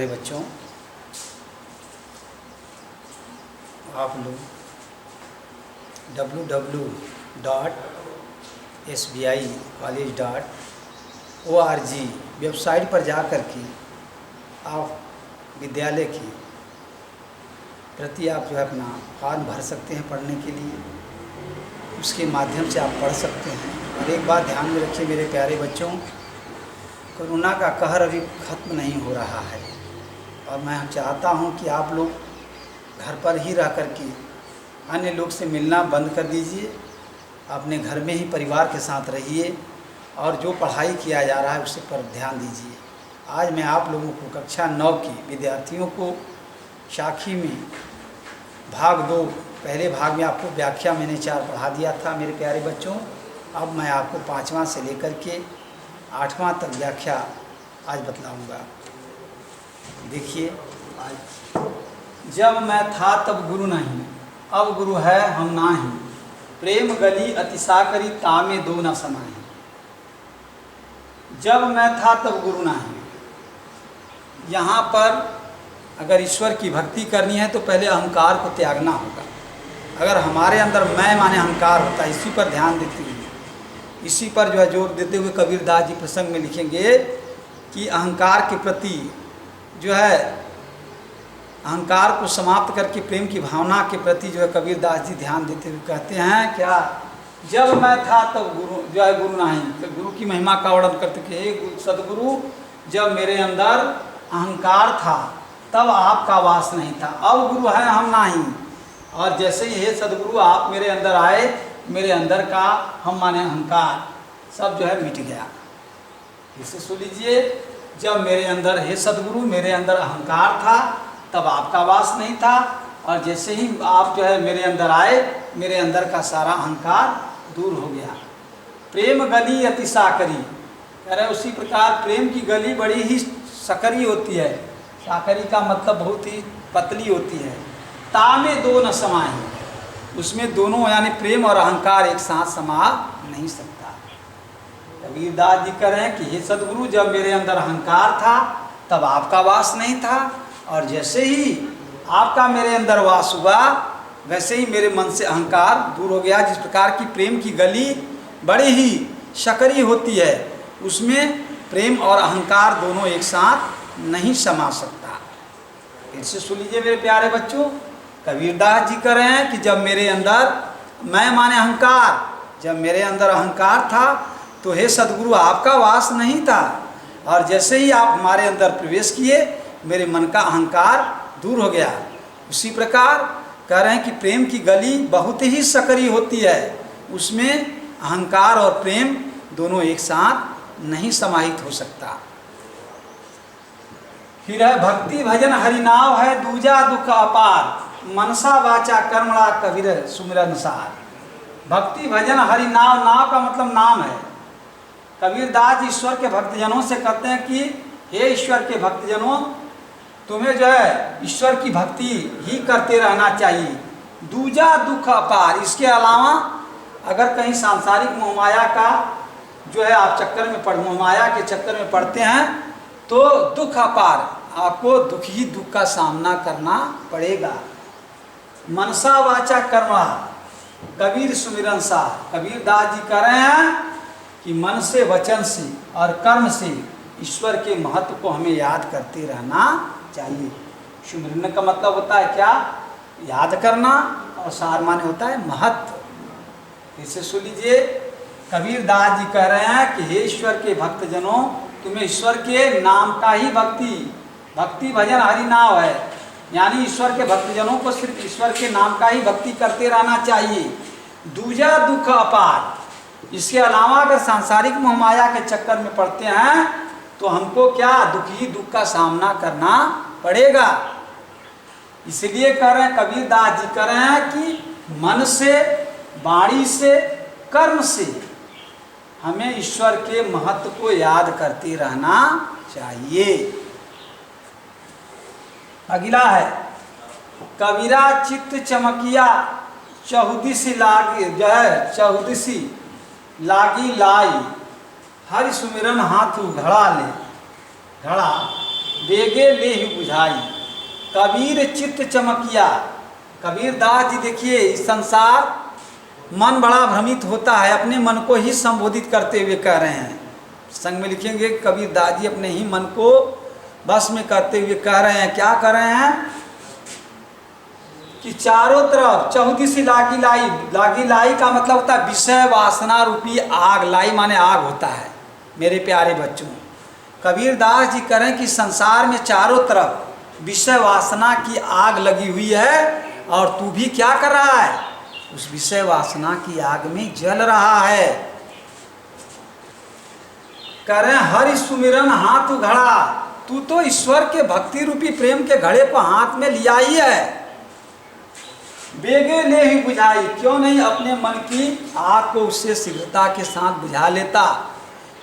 प्यारे बच्चों, आप लोग www.sbicollege.org वेबसाइट पर जा कर के आप विद्यालय की प्रति आप जो है अपना फॉर्म भर सकते हैं पढ़ने के लिए। उसके माध्यम से आप पढ़ सकते हैं। और एक बात ध्यान में रखिए मेरे प्यारे बच्चों, कोरोना का कहर अभी ख़त्म नहीं हो रहा है और मैं चाहता हूं कि आप लोग घर पर ही रह कर के अन्य लोग से मिलना बंद कर दीजिए। अपने घर में ही परिवार के साथ रहिए और जो पढ़ाई किया जा रहा है उस पर ध्यान दीजिए। आज मैं आप लोगों को कक्षा 9 के विद्यार्थियों को साखी में भाग 2 पहले भाग में आपको व्याख्या मैंने 4 पढ़ा दिया था मेरे प्यारे बच्चों। अब मैं आपको 5वां से लेकर के 8वां तक व्याख्या आज बतलाऊंगा। देखिए, आज जब मैं था तब गुरु नहीं, अब गुरु है हम नाही, प्रेम गली अतिसाकरी तामे दो न समाही। जब मैं था तब गुरु नहीं, यहाँ पर अगर ईश्वर की भक्ति करनी है तो पहले अहंकार को त्यागना होगा। अगर हमारे अंदर मैं माने अहंकार होता है, इसी पर ध्यान देते हुए, इसी पर जो है जोर देते हुए कबीरदास जी प्रसंग में लिखेंगे कि अहंकार के प्रति जो है अहंकार को समाप्त करके प्रेम की भावना के प्रति जो है कबीरदास जी ध्यान देते हुए कहते हैं क्या, जब मैं था तब गुरु जो है गुरु नहीं। तो गुरु की महिमा का वर्णन करते कि हे सदगुरु, जब मेरे अंदर अहंकार था तब आपका वास नहीं था, अब गुरु है हम नहीं। और जैसे ही हे सदगुरु आप मेरे अंदर आए, मेरे अंदर का हम माने अहंकार सब जो है मिट गया। इसे सुन लीजिए, जब मेरे अंदर हे सदगुरु मेरे अंदर अहंकार था तब आपका वास नहीं था, और जैसे ही आप जो है मेरे अंदर आए, मेरे अंदर का सारा अहंकार दूर हो गया। प्रेम गली अति साकरी, कह रहे उसी प्रकार प्रेम की गली बड़ी ही सकरी होती है। साकरी का मतलब बहुत ही पतली होती है। तामे दो न समाही, उसमें दोनों यानी प्रेम और अहंकार एक साथ समा नहीं सकता। कबीरदास जी कह रहे हैं कि हे सदगुरु, जब मेरे अंदर अहंकार था तब आपका वास नहीं था, और जैसे ही आपका मेरे अंदर वास हुआ वैसे ही मेरे मन से अहंकार दूर हो गया। जिस प्रकार की प्रेम की गली बड़ी ही सकरी होती है, उसमें प्रेम और अहंकार दोनों एक साथ नहीं समा सकता। फिर से सुन लीजिए मेरे प्यारे बच्चों, कबीरदास जी कह रहे हैं कि जब मेरे अंदर मैं माने अहंकार, जब मेरे अंदर अहंकार था तो हे सदगुरु आपका वास नहीं था, और जैसे ही आप हमारे अंदर प्रवेश किए मेरे मन का अहंकार दूर हो गया। उसी प्रकार कह रहे हैं कि प्रेम की गली बहुत ही सकरी होती है, उसमें अहंकार और प्रेम दोनों एक साथ नहीं समाहित हो सकता। फिर है भक्ति भजन हरिनाव है दूजा दुख अपार, मनसा वाचा कर्मणा कबीर सुमिरन सार। भक्ति भजन हरिनाव, नाव का मतलब नाम है। कबीरदास ईश्वर के भक्तजनों से कहते हैं कि हे ईश्वर के भक्तजनों, तुम्हें जो है ईश्वर की भक्ति ही करते रहना चाहिए। दूजा दुख अपार, इसके अलावा अगर कहीं सांसारिक मोहमाया का जो है आप चक्कर में मोहमाया के चक्कर में पड़ते हैं तो दुख अपार, आपको दुख ही दुख का सामना करना पड़ेगा। मनसा वाचा कर्मा कबीर सुमिरन सा, कबीरदास जी कह रहे हैं कि मन से, वचन से और कर्म से ईश्वर के महत्व को हमें याद करते रहना चाहिए। सुमिरन का मतलब होता है क्या, याद करना, और सार माने होता है महत्व। इसे सुन लीजिए, कबीरदास जी कह रहे हैं कि हे ईश्वर के भक्तजनों, तुम्हें ईश्वर के नाम का ही भक्ति भजन हरिनाम है, यानी ईश्वर के भक्तजनों को सिर्फ ईश्वर के नाम का ही भक्ति करते रहना चाहिए। दूजा दुख अपार, इसके अलावा अगर सांसारिक मोहमाया के चक्कर में पड़ते हैं तो हमको क्या दुख ही दुख का सामना करना पड़ेगा। इसलिए कह रहे हैं, कबीरदास जी कह रहे हैं कि मन से, वाणी से, कर्म से हमें ईश्वर के महत्व को याद करते रहना चाहिए। अगला है कबीरा चित्त चमकिया चहुदिसी लागी, जो है चहुदिसी लागी लाई, हरि सुमिरन हाथू घड़ा ले। घड़ा बेगे ले ही बुझाई, कबीर चित्त चमकिया। कबीरदास जी देखिए, इस संसार मन बड़ा भ्रमित होता है, अपने मन को ही संबोधित करते हुए कह रहे हैं। संग में लिखेंगे कबीरदास जी अपने ही मन को बस में करते हुए कह रहे हैं। क्या कर रहे हैं कि चारों तरफ चौदिसी लागी लाई। लागी लाई का मतलब होता है विषय वासना रूपी आग। लाई माने आग होता है। मेरे प्यारे बच्चों, कबीरदास जी कह रहे हैं कि संसार में चारों तरफ विषय वासना की आग लगी हुई है, और तू भी क्या कर रहा है, उस विषय वासना की आग में जल रहा है। कह रहे हैं हरि सुमिरन हाथ घड़ा। तू तो ईश्वर के भक्ति रूपी प्रेम के घड़े को हाथ में लिया ही है। बेगे ले ही बुझाई, क्यों नहीं अपने मन की आग को उससे शीघ्रता के साथ बुझा लेता।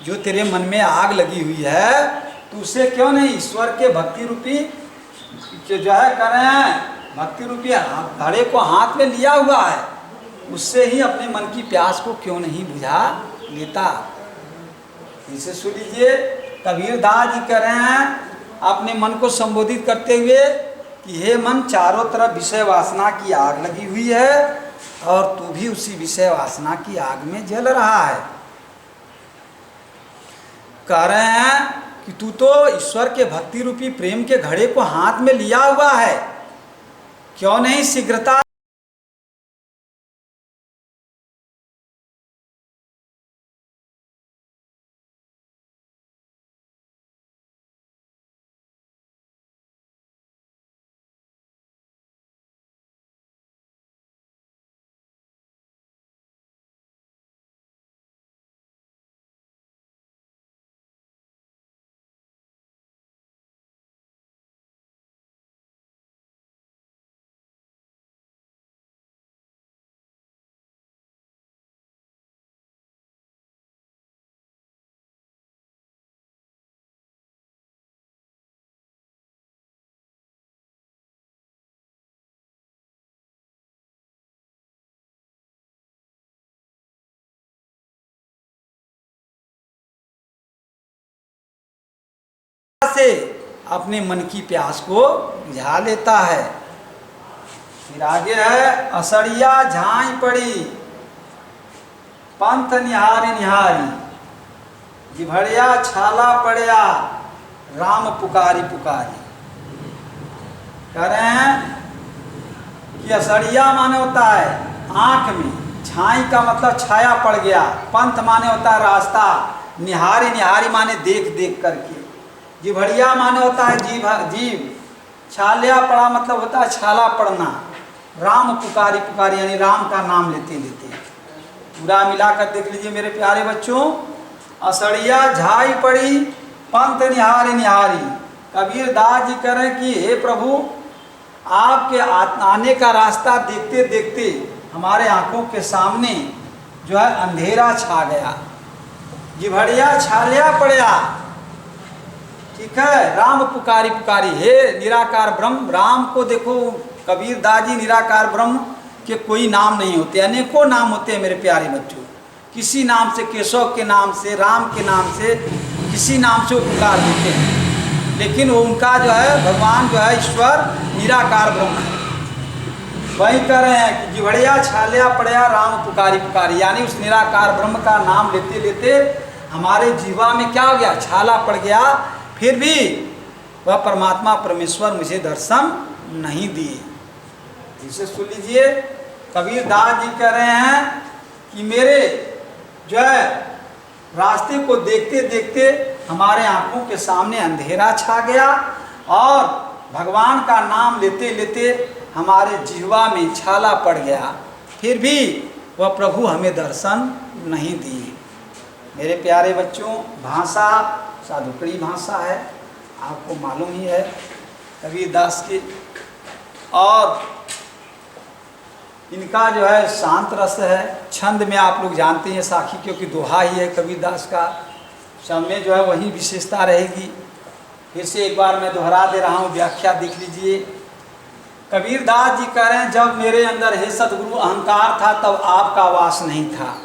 जो तेरे मन में आग लगी हुई है, तो उसे क्यों नहीं ईश्वर के भक्ति रूपी जो है कर रहे हैं, भक्ति रूपी घड़े को हाथ में लिया हुआ है, उससे ही अपने मन की प्यास को क्यों नहीं बुझा लेता। इसे सुन लीजिए, कबीरदास जी कह रहे हैं अपने मन को संबोधित करते हुए कि हे मन, चारों तरफ विषय वासना की आग लगी हुई है, और तू भी उसी विषय वासना की आग में जल रहा है। कह रहे हैं कि तू तो ईश्वर के भक्ति रूपी प्रेम के घड़े को हाथ में लिया हुआ है, क्यों नहीं शीघ्रता से अपने मन की प्यास को बुझा लेता है। फिर आगे है असड़िया झाई पड़ी, पंथ निहारी निहारी, जिभड़िया छाला पड़िया, राम पुकारी पुकारी। कह रहे हैं कि असड़िया माने होता है आंख में, छाई का मतलब छाया पड़ गया, पंथ माने होता है रास्ता, निहारी निहारी माने देख देख करके, जिभड़िया माने होता है जीव, छालिया पड़ा मतलब होता है छाला पड़ना, राम पुकारी पुकारी यानी राम का नाम लेते लेते। पूरा मिलाकर देख लीजिए मेरे प्यारे बच्चों, असड़िया झाई पड़ी, पंथ निहारी निहारी। कबीरदास जी कह रहे हैं कि हे प्रभु, आपके आने का रास्ता देखते देखते हमारे आंखों के सामने जो है अंधेरा छा गया, जिभड़िया छालिया पड़या। ठीक है, राम पुकारी पुकारी, हे निराकार ब्रह्म। राम को देखो, कबीरदास जी निराकार ब्रह्म के कोई नाम नहीं होते, अनेकों नाम होते हैं मेरे प्यारे बच्चों। किसी नाम से, केशव के नाम से, राम के नाम से, किसी नाम से वो पुकार देते हैं, लेकिन वो उनका जो है भगवान जो है ईश्वर निराकार ब्रह्म है। वही कह रहे हैं कि जिभड़िया छालिया पड़या, राम पुकारी पुकारी, यानी उस निराकार ब्रह्म का नाम लेते लेते हमारे जीवा में क्या हो गया, छाला पड़ गया, फिर भी वह परमात्मा परमेश्वर मुझे दर्शन नहीं दिए। इसे सुन लीजिए, कबीरदास जी कह रहे हैं कि मेरे जो है रास्ते को देखते देखते हमारे आंखों के सामने अंधेरा छा गया, और भगवान का नाम लेते लेते हमारे जिह्वा में छाला पड़ गया, फिर भी वह प्रभु हमें दर्शन नहीं दिए। मेरे प्यारे बच्चों, भाषा साधुकड़ी भाषा है, आपको मालूम ही है कबीरदास की, और इनका जो है शांत रस है। छंद में आप लोग जानते हैं साखी, क्योंकि दोहा ही है कबीरदास का, सब में जो है वही विशेषता रहेगी। फिर से एक बार मैं दोहरा दे रहा हूँ, व्याख्या देख लीजिए। कबीरदास जी कह रहे हैं, जब मेरे अंदर हे सतगुरु अहंकार था तब आपका वास नहीं था,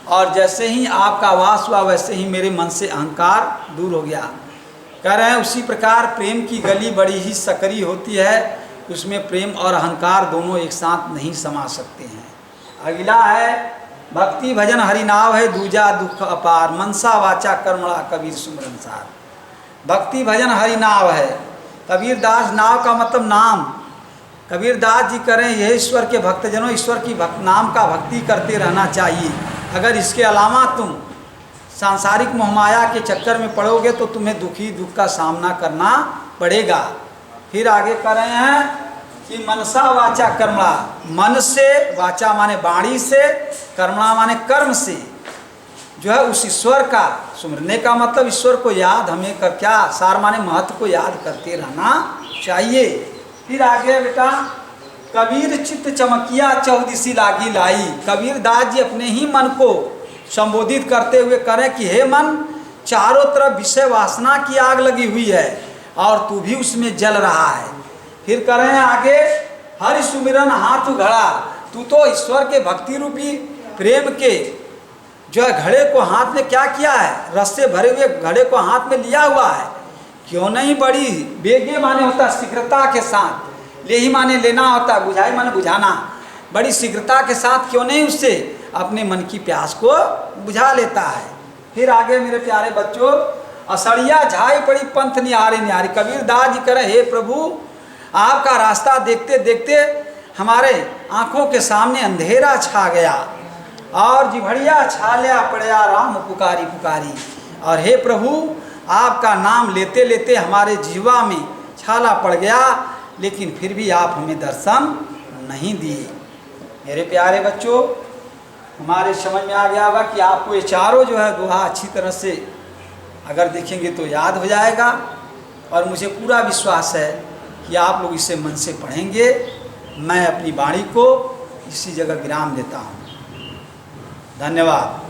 और जैसे ही आपका वास हुआ वैसे ही मेरे मन से अहंकार दूर हो गया। कह रहे हैं उसी प्रकार प्रेम की गली बड़ी ही सकरी होती है, उसमें प्रेम और अहंकार दोनों एक साथ नहीं समा सकते हैं। अगला है भक्ति भजन हरि नाव है दूजा दुख अपार, मनसा वाचा कर्मणा कबीर सुमरन सार। भक्ति भजन हरि नाव है, कबीर दास, नाव का मतलब नाम। कबीर दास जी करें यह ईश्वर के भक्तजनों, ईश्वर की नाम का भक्ति करते रहना चाहिए। अगर इसके अलावा तुम सांसारिक मोहमाया के चक्कर में पड़ोगे तो तुम्हें दुख का सामना करना पड़ेगा। फिर आगे कर रहे हैं कि मनसा वाचा कर्मणा, मन से, वाचा माने वाणी से, कर्मणा माने कर्म से जो है उस ईश्वर का सुमरने का मतलब ईश्वर को याद हमें कर, क्या सार माने महत्व को याद करते रहना चाहिए। फिर आगे बेटा, कबीर चित्त चमकिया चौदिशी लागी लाई। कबीर दास जी अपने ही मन को संबोधित करते हुए करें कि हे मन, चारों तरफ विषय वासना की आग लगी हुई है और तू भी उसमें जल रहा है। फिर करें आगे, हरि सुमिरन हाथ घड़ा, तू तो ईश्वर के भक्ति रूपी प्रेम के जो है घड़े को हाथ में क्या किया है, रस से भरे हुए घड़े को हाथ में लिया हुआ है। क्यों नहीं बड़ी बेगे माने होता शीघ्रता के साथ, ले ही माने लेना होता, बुझाई माने बुझाना, बड़ी शीघ्रता के साथ क्यों नहीं उससे अपने मन की प्यास को बुझा लेता है। फिर आगे मेरे प्यारे बच्चों, असड़िया झाई पड़ी पंथ निहारे निहारी। कबीर दास जी करें हे प्रभु, आपका रास्ता देखते देखते हमारे आँखों के सामने अंधेरा छा गया और जिभड़िया छालिया पड़या राम पुकारी पुकारी। और हे प्रभु, आपका नाम लेते लेते हमारे जीवा में छाला पड़ गया, लेकिन फिर भी आप हमें दर्शन नहीं दिए। मेरे प्यारे बच्चों, हमारे समझ में आ गया होगा कि आपको ये चारों जो है दोहा अच्छी तरह से अगर देखेंगे तो याद हो जाएगा, और मुझे पूरा विश्वास है कि आप लोग इसे मन से पढ़ेंगे। मैं अपनी वाणी को इसी जगह विराम देता हूँ। धन्यवाद।